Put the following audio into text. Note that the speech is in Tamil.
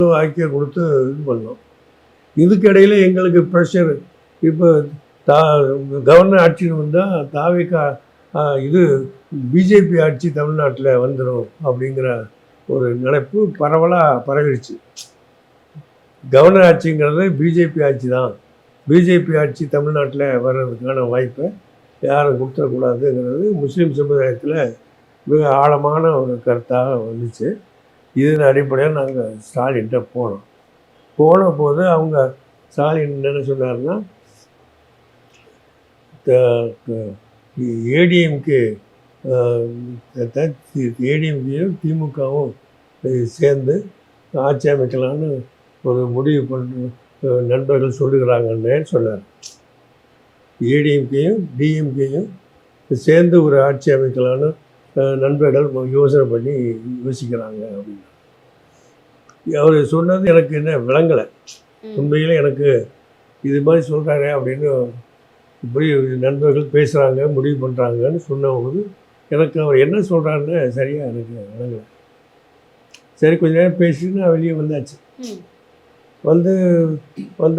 ஐக்கிய கொடுத்து இது பண்ணோம். இதுக்கிடையில் எங்களுக்கு ப்ரெஷர். இப்போ கவர்னர் ஆட்சின்னு வந்தால் தாவேக்கா இது பிஜேபி ஆட்சி தமிழ்நாட்டில் வந்துடும் அப்படிங்கிற ஒரு நினைப்பு பரவலாக பரவிடுச்சு. கவர்னர் ஆட்சிங்கிறது பிஜேபி ஆட்சி தான், பிஜேபி ஆட்சி தமிழ்நாட்டில் வர்றதுக்கான வாய்ப்பை யாரும் கொடுத்துடக்கூடாதுங்கிறது முஸ்லீம் சமுதாயத்தில் மிக ஆழமான ஒரு கருத்தாக வந்துச்சு. இதன் அடிப்படையில் நாங்கள் ஸ்டாலின்கிட்ட போன போது அவங்க ஸ்டாலின் என்ன சொன்னார்னா, ஏடிஎம்கேயும் திமுகவும் சேர்ந்து ஆட்சி அமைக்கலான்னு ஒரு முடிவு பண்ணி நண்பர்கள் சொல்லுகிறாங்கன்னு சொன்னார். ஏடிஎம்கேயும் டிஎம்கேயும் சேர்ந்து ஒரு ஆட்சி அமைக்கலான்னு நண்பர்கள் யோசனை பண்ணி யோசிக்கிறாங்க அப்படின்னு அவர் சொன்னது எனக்கு என்ன விளங்கலை. உண்மையில் எனக்கு இது மாதிரி சொல்கிறாரு அப்படின்னு இப்படி நண்பர்கள் பேசுகிறாங்க முடிவு பண்ணுறாங்கன்னு சொன்னபோது எனக்கு அவர் என்ன சொல்கிறாருன்னு சரியாக எனக்கு விளங்கலை. சரி கொஞ்ச நேரம் பேசிட்டு நான் வெளியே வந்தாச்சு. வந்து